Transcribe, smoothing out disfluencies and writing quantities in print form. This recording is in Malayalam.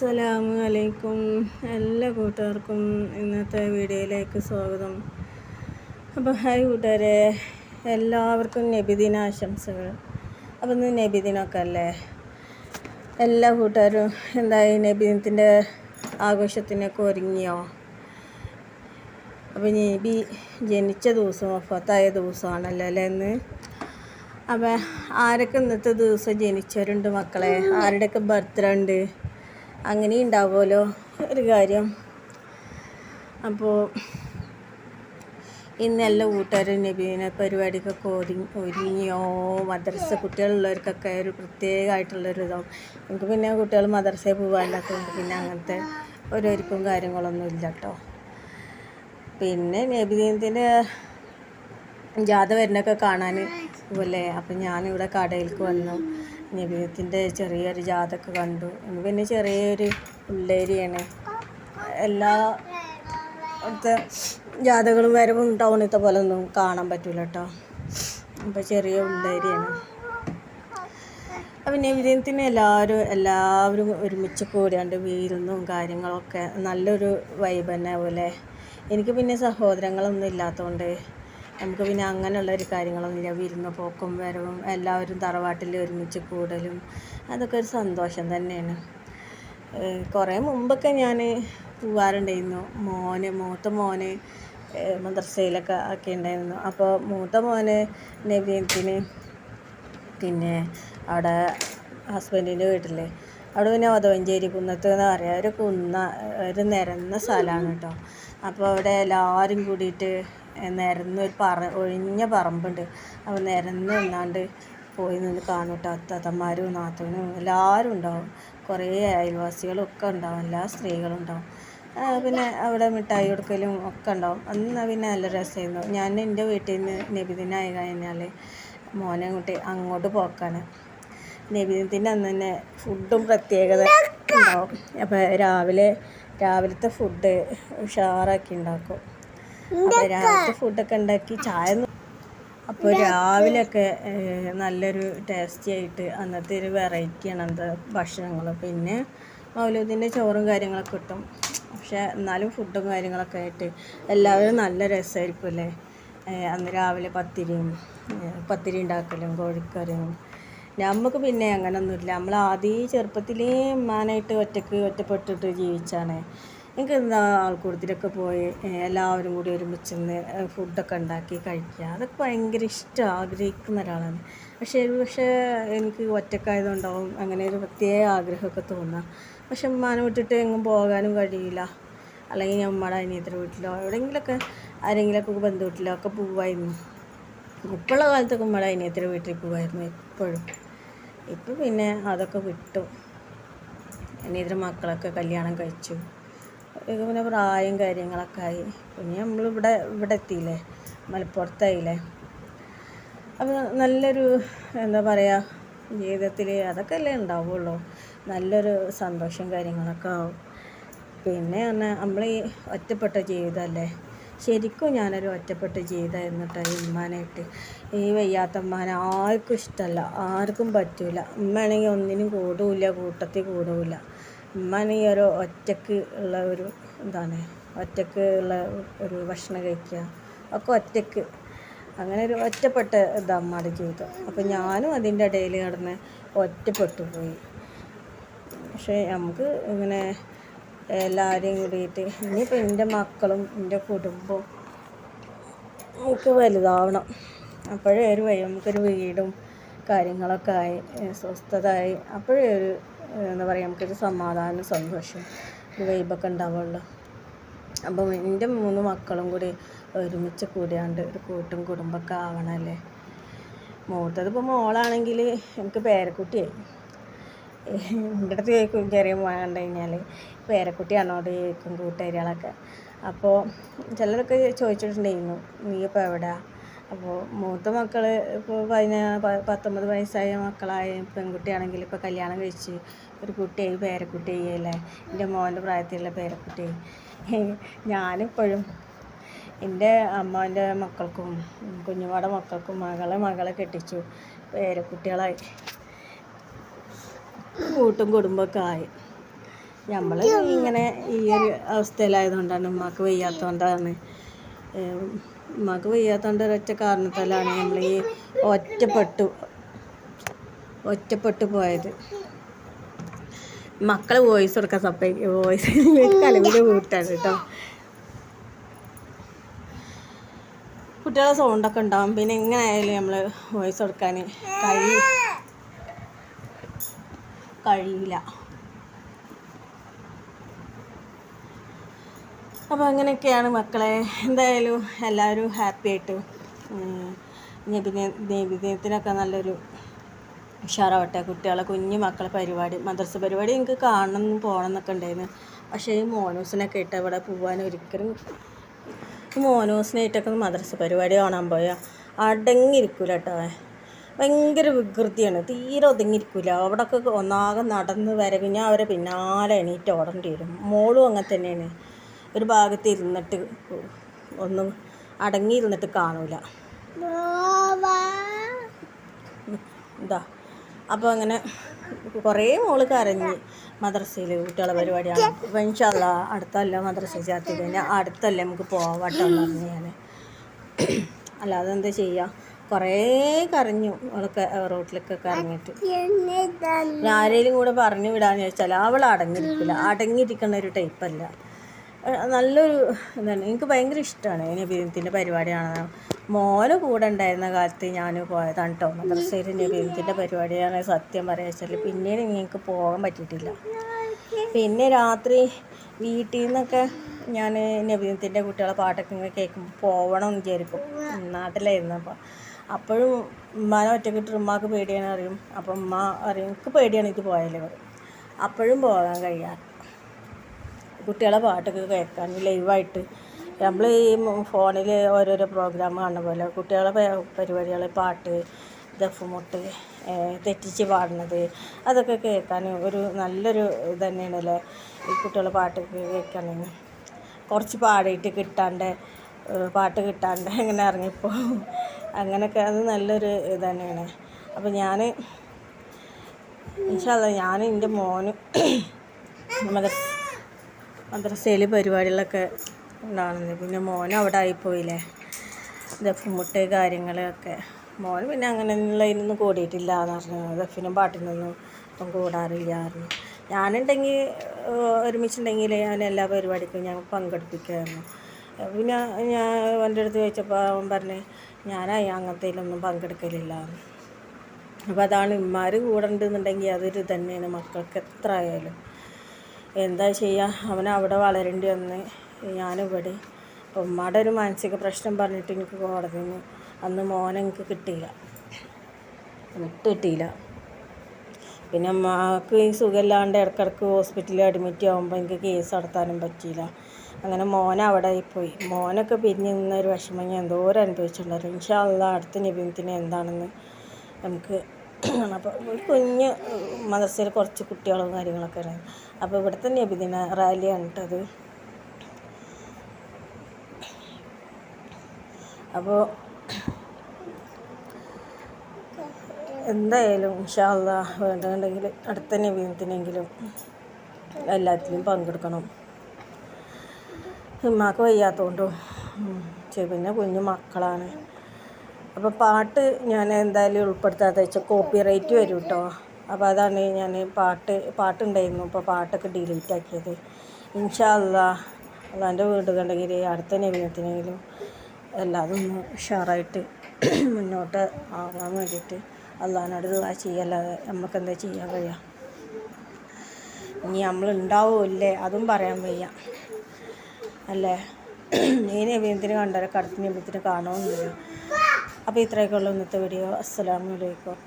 അസ്സലാമു അലൈക്കും. എല്ലാ കൂട്ടുകാർക്കും ഇന്നത്തെ വീഡിയോയിലേക്ക് സ്വാഗതം. അപ്പോൾ ഹായ് കൂട്ടുകാരെ, എല്ലാവർക്കും നബിദിന ആശംസകൾ. അപ്പോൾ ഇന്ന് നബിദിനമൊക്കെ അല്ലേ? എല്ലാ കൂട്ടുകാരും എന്തായി നബിദിനത്തിൻ്റെ ആഘോഷത്തിനൊക്കെ ഒരുങ്ങിയോ? അപ്പോൾ നബി ജനിച്ച ദിവസം വഫാത്തായ ദിവസമാണല്ലോ അല്ലേ ഇന്ന്? അപ്പോൾ ആരൊക്കെ ഇന്നത്തെ ദിവസം ജനിച്ചവരുണ്ട് മക്കളെ? ആരുടെയൊക്കെ ബർത്ത്ഡേ ഉണ്ട്? അങ്ങനെ ഉണ്ടാവുമല്ലോ ഒരു കാര്യം. അപ്പോൾ ഇന്നെല്ലാം കൂട്ടുകാരും നബിദിന പരിപാടിക്കൊക്കെ ഒരുങ്ങിയോ? മദ്രസ കുട്ടികളുള്ളവർക്കൊക്കെ ഒരു പ്രത്യേകമായിട്ടുള്ളൊരു ഇതാവും. എനിക്ക് പിന്നെ കുട്ടികൾ മദ്രസയിൽ പോകാനില്ലാത്തതുകൊണ്ട് പിന്നെ അങ്ങനത്തെ ഓരോരിക്കും കാര്യങ്ങളൊന്നും ഇല്ല കേട്ടോ. പിന്നെ നബിദിനത്തിൻ്റെ ജാഥ വരുന്നൊക്കെ കാണാൻ പോലെ. അപ്പം ഞാനിവിടെ കടയിലേക്ക് വന്നു. നബിദിനത്തിൻ്റെ ചെറിയൊരു ജാഥയൊക്കെ കണ്ടു. പിന്നെ ചെറിയൊരു ഉള്ളേരിയാണ്. എല്ലാ അവിടുത്തെ ജാഥകളും വരവും ടൗണിലത്തെ പോലെ ഒന്നും കാണാൻ പറ്റില്ല കേട്ടോ. അപ്പോൾ ചെറിയ ഉള്ളേരിയാണ്. അപ്പം നബിദിനത്തിന് എല്ലാവരും ഒരുമിച്ച് കൂടിയാണ്ട് വീരുന്നും കാര്യങ്ങളൊക്കെ നല്ലൊരു വൈബ് തന്നെ പോലെ. എനിക്ക് പിന്നെ സഹോദരങ്ങളൊന്നും ഇല്ലാത്തതുകൊണ്ട് നമുക്ക് പിന്നെ അങ്ങനെയുള്ളൊരു കാര്യങ്ങളൊന്നുമില്ല. വിരുന്ന് പോക്കും വരവും എല്ലാവരും തറവാട്ടിൽ ഒരുമിച്ച് കൂടലും അതൊക്കെ ഒരു സന്തോഷം തന്നെയാണ്. കുറേ മുമ്പൊക്കെ ഞാൻ പോവാറുണ്ടായിരുന്നു. മൂത്ത മോന് മദ്രസയിലൊക്കെ ഒക്കെ ഉണ്ടായിരുന്നു. അപ്പോൾ മൂത്ത മോന് നബിദിനത്തിന് പിന്നെ അവിടെ ഹസ്ബൻഡിൻ്റെ വീട്ടിൽ അവിടെ പിന്നെ ഒതവഞ്ചേരി കുന്നത്ത് എന്ന് പറയുക ഒരു നിരന്ന സ്ഥലമാണ് കേട്ടോ. അപ്പോൾ അവിടെ എല്ലാവരും കൂടിയിട്ട് നിരന്നൊരു ഒഴിഞ്ഞ പറമ്പുണ്ട്. അപ്പോൾ നിരന്ന് നിന്നാണ്ട് പോയി നിന്ന് കാണും കേട്ടോ. അത്തത്തന്മാരും നാത്തൂനും എല്ലാവരും ഉണ്ടാവും. കുറേ അയൽവാസികളൊക്കെ ഉണ്ടാവും. എല്ലാ സ്ത്രീകളും ഉണ്ടാവും. പിന്നെ അവിടെ മിഠായി കൊടുക്കലും ഒക്കെ ഉണ്ടാവും. അന്ന് പിന്നെ നല്ല രസമായിരുന്നു. ഞാൻ എൻ്റെ വീട്ടിൽ നിന്ന് നബിദിനായി കഴിഞ്ഞാൽ മോനെ അങ്ങോട്ട് പോക്കാണ്. നബിദിനത്തിൻ്റെ അന്ന് തന്നെ ഫുഡും പ്രത്യേകത ഉണ്ടാവും. അപ്പോൾ രാവിലത്തെ ഫുഡ് ഉഷാറാക്കി ഉണ്ടാക്കും. അപ്പോൾ രാവിലത്തെ ഫുഡൊക്കെ ഉണ്ടാക്കി അപ്പോൾ രാവിലെയൊക്കെ നല്ലൊരു ടേസ്റ്റി ആയിട്ട് അന്നത്തെ ഒരു വെറൈറ്റിയാണ് അന്നത്തെ ഭക്ഷണങ്ങൾ. പിന്നെ മൗലൂദിൻ്റെ ചോറും കാര്യങ്ങളൊക്കെ കിട്ടും. പക്ഷേ എന്നാലും ഫുഡും കാര്യങ്ങളൊക്കെ ആയിട്ട് എല്ലാവരും നല്ല രസമായിരിക്കും അല്ലേ? അന്ന് രാവിലെ പത്തിരി ഉണ്ടാക്കലും കോഴിക്കറിയും. നമുക്ക് പിന്നെ അങ്ങനെയൊന്നുമില്ല. നമ്മൾ ആദ്യം ചെറുപ്പത്തിലേ ഉമ്മാനായിട്ട് ഒറ്റപ്പെട്ടിട്ട് ജീവിച്ചാണ്. എനിക്ക് എന്താ ആൾക്കൂട്ടത്തിലൊക്കെ പോയി എല്ലാവരും കൂടി ഒരുമിച്ച് നിന്ന് ഫുഡൊക്കെ ഉണ്ടാക്കി കഴിക്കുക, അതൊക്കെ ഭയങ്കര ഇഷ്ടം ആഗ്രഹിക്കുന്ന ഒരാളാണ്. പക്ഷേ എനിക്ക് ഒറ്റക്കായതുകൊണ്ടാവും അങ്ങനെ ഒരു പ്രത്യേക ആഗ്രഹമൊക്കെ തോന്നുക. പക്ഷെ ഉമ്മാനെ വിട്ടിട്ട് എങ്ങും പോകാനും കഴിയില്ല. അല്ലെങ്കിൽ നമ്മുടെ അനിയത്തിൻ്റെ വീട്ടിലോ എവിടെയെങ്കിലുമൊക്കെ ആരെങ്കിലുമൊക്കെ ബന്ധു വീട്ടിലോ ഒക്കെ പോവായിരുന്നു. ഇപ്പോഴുള്ള കാലത്തൊക്കെ നമ്മുടെ അനിയത്തിൻ്റെ വീട്ടിൽ പോവായിരുന്നു എപ്പോഴും. ഇപ്പം പിന്നെ അതൊക്കെ വിട്ടു. അനിയത്തിൻ്റെ മക്കളൊക്കെ കല്യാണം കഴിച്ചു. പിന്നെ പ്രായം കാര്യങ്ങളൊക്കെ ആയി. പിന്നെ നമ്മളിവിടെ എത്തിയില്ലേ, മലപ്പുറത്തായില്ലേ. അപ്പോൾ നല്ലൊരു എന്താ പറയുക, ജീവിതത്തിൽ അതൊക്കെ അല്ലേ ഉണ്ടാവുള്ളൂ. നല്ലൊരു സന്തോഷം കാര്യങ്ങളൊക്കെ ആവും. പിന്നെ പറഞ്ഞാൽ നമ്മൾ ഈ ഒറ്റപ്പെട്ട ജീവിതമല്ലേ. ശരിക്കും ഞാനൊരു ഒറ്റപ്പെട്ട ജീവിതമായിരുന്നു കേട്ടോ. ഉമ്മാനായിട്ട് ഈ വയ്യാത്ത ഉമ്മാനെ ആർക്കും ഇഷ്ടമല്ല, ആർക്കും പറ്റില്ല. ഉമ്മയാണെങ്കിൽ ഒന്നിനും കൂട്ടത്തിൽ കൂടില്ല. ഉമ്മാണെങ്കിൽ ഒരു ഒറ്റക്ക് ഉള്ള ഒരു ഒറ്റക്ക് ഉള്ള ഒരു ഭക്ഷണം കഴിക്കുക ഒക്കെ ഒറ്റക്ക്, അങ്ങനെ ഒരു ഒറ്റപ്പെട്ട അമ്മയുടെ ജീവിതം. അപ്പോൾ ഞാനും അതിൻ്റെ ഇടയിൽ കിടന്ന് ഒറ്റപ്പെട്ടു പോയി. പക്ഷേ നമുക്ക് ഇങ്ങനെ എല്ലാവരെയും കൂടിയിട്ട് ഇനിയിപ്പോൾ എൻ്റെ മക്കളും എൻ്റെ കുടുംബവും നമുക്ക് വലുതാവണം. അപ്പോഴേ നമുക്കൊരു വീടും കാര്യങ്ങളൊക്കെ ആയി സ്വസ്ഥതയായി അപ്പോഴേ എന്താ പറയുക, നമുക്കൊരു സമാധാനം സന്തോഷം വൈബൊക്കെ ഉണ്ടാവുള്ളൂ. അപ്പം എൻ്റെ 3 മക്കളും കൂടി ഒരുമിച്ച് കൂടിയാണ്ട് ഒരു കൂട്ടും കുടുംബമൊക്കെ ആവണമല്ലേ. മൂത്തതിപ്പോൾ മോളാണെങ്കിൽ എനിക്ക് പേരക്കുട്ടിയായി. എൻ്റെ അടുത്ത് ചോദിക്കും, ചെറിയ മോൻ കണ്ടു കഴിഞ്ഞാൽ പേരക്കുട്ടിയാണോട് ചോദിക്കും കൂട്ടുകാരികളൊക്കെ. അപ്പോൾ ചിലരൊക്കെ ചോദിച്ചിട്ടുണ്ടായിരുന്നു, നീ ഇപ്പോൾ എവിടെയാ? അപ്പോൾ മൂത്ത മക്കൾ ഇപ്പോൾ 19 വയസ്സായ മക്കളായ പെൺകുട്ടിയാണെങ്കിൽ ഇപ്പോൾ കല്യാണം കഴിച്ച് ഒരു കുട്ടിയായി, പേരക്കുട്ടിയായി അല്ലേ. എൻ്റെ മോൻ്റെ പ്രായത്തിലുള്ള പേരക്കുട്ടിയായി. ഞാനിപ്പോഴും എൻ്റെ അമ്മാൻ്റെ മക്കൾക്കും കുഞ്ഞുമാടെ മക്കൾക്കും മകളെ കെട്ടിച്ചു, പേരക്കുട്ടികളായി, കൂട്ടും കുടുംബമൊക്കെ ആയി. നമ്മൾ ഇങ്ങനെ ഈ ഒരു അവസ്ഥയിലായതുകൊണ്ടാണ്, ഉമ്മാക്ക് വയ്യാത്തതുകൊണ്ടാണ്. ഉമ്മാക്ക് വയ്യാത്തതുകൊണ്ട് ഒരൊറ്റ കാരണത്താലാണ് നമ്മൾ ഈ ഒറ്റപ്പെട്ടു പോയത്. മക്കൾ വോയിസ് കൊടുക്കാൻ വോയിസ് കലവിൽ കൂട്ടാണ് കേട്ടോ. കുട്ടികളെ സൗണ്ടൊക്കെ ഉണ്ടാവും. പിന്നെ എങ്ങനെ ആയാലും നമ്മൾ വോയിസ് കൊടുക്കാൻ കഴിയില്ല. അപ്പോൾ അങ്ങനെയൊക്കെയാണ് മക്കളെ. എന്തായാലും എല്ലാവരും ഹാപ്പി ആയിട്ട് നബിദിനത്തിനൊക്കെ നല്ലൊരു ഉഷാറാവട്ടെ. കുട്ടികളെ കുഞ്ഞു മക്കളെ പരിപാടി, മദ്രസ പരിപാടി എനിക്ക് കാണണം പോകണം എന്നൊക്കെ ഉണ്ടായിരുന്നു. പക്ഷേ ഈ മോനൂസിനൊക്കെ ഇട്ട് ഇവിടെ പോകാൻ ഒരിക്കലും, മോനൂസിനായിട്ടൊക്കെ മദ്രസ പരിപാടി കാണാൻ പോയാൽ അടങ്ങിയിരിക്കില്ല കേട്ടോ. ഭയങ്കര വികൃതിയാണ്, തീരെ ഒതുങ്ങിയിരിക്കില്ല. അവിടെയൊക്കെ ഒന്നാകെ നടന്ന് വരവിഞ്ഞാൽ അവരെ പിന്നാലെ എണീറ്റ് ഓടേണ്ടി വരും. മോളും അങ്ങനെ തന്നെയാണ്, ഒരു ഭാഗത്ത് ഇരുന്നിട്ട് ഒന്നും അടങ്ങിയിരുന്നിട്ട് കാണൂല. ഇതാ അപ്പോൾ അങ്ങനെ കുറേ മോള് കരഞ്ഞ് മദ്രസയിൽ കുട്ടികളെ പരിപാടിയാണ്. അപ്പോൾ ഇൻഷാ അല്ലാ അടുത്തല്ല മദ്രസയിൽ ചേർത്തി കഴിഞ്ഞാൽ അടുത്തല്ലേ നമുക്ക് പോവാട്ടോ എന്ന് പറഞ്ഞു ഞാൻ. അല്ലാതെ എന്താ ചെയ്യുക, കുറേ കരഞ്ഞു അവളൊക്കെ റോട്ടിലേക്കൊക്കെ ഇറങ്ങിയിട്ട്. ആരെങ്കിലും കൂടെ പറഞ്ഞു വിടാന്ന് ചോദിച്ചാൽ അവൾ അടങ്ങിയിരിക്കുന്ന ഒരു ടൈപ്പല്ല. നല്ലൊരു ഇതാണ്. എനിക്ക് ഭയങ്കര ഇഷ്ടമാണ് നബിദിനത്തിൻ്റെ പരിപാടിയാണ്. മോന് കൂടെ ഉണ്ടായിരുന്ന കാലത്ത് ഞാൻ പോയതാണ് കേട്ടോ മദ്രസയിൽ നബിദിനത്തിൻ്റെ പരിപാടിയാണ്. സത്യം പറയാ വെച്ചാൽ പിന്നീട് എനിക്ക് പോകാൻ പറ്റിയിട്ടില്ല. പിന്നെ രാത്രി വീട്ടിൽ നിന്നൊക്കെ ഞാൻ നബിദിനത്തിൻ്റെ കുട്ടികളെ പാട്ടൊക്കെ ഇങ്ങനെ കേൾക്കുമ്പോൾ പോകണം എന്ന് വിചാരിക്കും. നാട്ടിലായിരുന്നു. അപ്പോഴും ഉമ്മാനെ ഒറ്റക്കിട്ട് ഉമ്മാക്ക് പേടിയാണ് അറിയും. അപ്പം ഉമ്മ അറിയും എനിക്ക് പേടിയാണ് ഇത് പോയാലേ പറയും. അപ്പോഴും പോകാൻ കഴിയാറ്. കുട്ടികളെ പാട്ടൊക്കെ കേൾക്കാൻ ലൈവായിട്ട് നമ്മൾ ഈ ഫോണിൽ ഓരോരോ പ്രോഗ്രാം കാണുന്ന പോലെ കുട്ടികളെ പരിപാടികൾ, പാട്ട്, ദഫ്മുട്ട്, തെറ്റിച്ച് പാടുന്നത്, അതൊക്കെ കേൾക്കാൻ ഒരു നല്ലൊരു ഇത് തന്നെയാണല്ലേ. ഈ കുട്ടികളെ പാട്ടൊക്കെ കേൾക്കുകയാണെങ്കിൽ കുറച്ച് പാട്ട് കിട്ടാണ്ട് അങ്ങനെ ഇറങ്ങിപ്പോൾ അങ്ങനെയൊക്കെ അത് നല്ലൊരു ഇത് തന്നെയാണ്. അപ്പോൾ ഞാൻ ഇൻഷാ അല്ലാ ഞാൻ എൻ്റെ മോന് മദ്രസയിൽ പരിപാടികളൊക്കെ ഉണ്ടാകുന്നത്. പിന്നെ മോൻ അവിടെ ആയിപ്പോയില്ലേ, ദഫ്മുട്ട് കാര്യങ്ങളൊക്കെ. മോൻ പിന്നെ അങ്ങനെയുള്ളതിനൊന്നും കൂടിയിട്ടില്ല എന്ന് പറഞ്ഞു. ദഫിനും പാട്ടിനൊന്നും ഇപ്പം കൂടാറില്ലായിരുന്നു. ഞാനുണ്ടെങ്കിൽ ഒരുമിച്ചുണ്ടെങ്കിൽ ഞാൻ എല്ലാ പരിപാടിക്കും ഞാൻ പങ്കെടുപ്പിക്കുമായിരുന്നു. പിന്നെ ഞാൻ എൻ്റെ അടുത്ത് ചോദിച്ചപ്പോൾ അവൻ പറഞ്ഞ് ഞാനായി അങ്ങനത്തേലൊന്നും പങ്കെടുക്കലില്ല. അപ്പോൾ അതാണ് ഇമ്മാർ കൂടെ ഉണ്ടെന്നുണ്ടെങ്കിൽ അതൊരു തന്നെയാണ് മക്കൾക്ക് എത്ര ആയാലും. എന്താ ചെയ്യുക, അവനവിടെ വളരേണ്ടി വന്ന് ഞാനിവിടെ. അപ്പോൾ ഉമ്മയുടെ ഒരു മാനസിക പ്രശ്നം പറഞ്ഞിട്ട് എനിക്ക് കോടതിയിൽ നിന്ന് അന്ന് മോനെ എനിക്ക് കിട്ടിയില്ല. പിന്നെ അമ്മക്ക് ഈ സുഖമില്ലാണ്ട് ഇടയ്ക്കിടയ്ക്ക് ഹോസ്പിറ്റലിൽ അഡ്മിറ്റ് ആകുമ്പോൾ എനിക്ക് കേസ് നടത്താനും പറ്റിയില്ല. അങ്ങനെ മോനവിടെ ആയിപ്പോയി. മോനൊക്കെ പിരിഞ്ഞ് നിന്നൊരു വിഷമം ഞാൻ എന്തോരം അനുഭവിച്ചിട്ടുണ്ടായിരുന്നു. ഇൻഷാ അല്ലാ അടുത്ത നബിദിനത്തിന് എന്താണെന്ന് നമുക്ക്. അപ്പോൾ ഒരു കുഞ്ഞ് മദ്രസയിൽ കുറച്ച് കുട്ടികളും കാര്യങ്ങളൊക്കെ ഉണ്ടായിരുന്നു. അപ്പോൾ ഇവിടുത്തെ നബിദിന റാലിയാണ് കേട്ടത്. അപ്പോൾ എന്തായാലും ഇൻഷാ അല്ലാ വേണ്ടതുണ്ടെങ്കിൽ അടുത്ത നബിദിനത്തിനെങ്കിലും എല്ലാത്തിലും പങ്കെടുക്കണം. ഉമ്മാക്ക് വയ്യാത്തതുകൊണ്ടും പിന്നെ കുഞ്ഞു മക്കളാണ്. അപ്പോൾ പാട്ട് ഞാൻ എന്തായാലും ഉൾപ്പെടുത്താത്ത വെച്ചാൽ കോപ്പിറൈറ്റ് വരും കേട്ടോ. അപ്പോൾ അതാണ് ഞാൻ പാട്ടുണ്ടായിരുന്നു. അപ്പോൾ പാട്ടൊക്കെ ഡിലീറ്റ് ആക്കിയത്. ഇൻഷാ അല്ലാ അള്ളാൻ്റെ വീട് കണ്ടെങ്കിൽ അടുത്ത നബിദിനത്തിനെങ്കിലും എല്ലാതും ഒന്ന് ഉഷാറായിട്ട് മുന്നോട്ട് ആകാൻ വേണ്ടിയിട്ട് അള്ളാഹിനോട് ദുആ ചെയ്യല്ലാതെ നമുക്ക് എന്താ ചെയ്യാൻ കഴിയുക. ഇനി നമ്മളുണ്ടാവുമല്ലേ അതും പറയാൻ വയ്യ അല്ലേ. ഈ നബിദിനത്തിന് കണ്ടവരൊക്കെ അടുത്ത നബിദിനത്തിന് കാണുമെന്നില്ല. അപ്പോൾ ഇത്രയൊക്കെ ഉള്ളൂ ഇന്നത്തെ വീഡിയോ. അസ്സലാമു അലൈക്കും.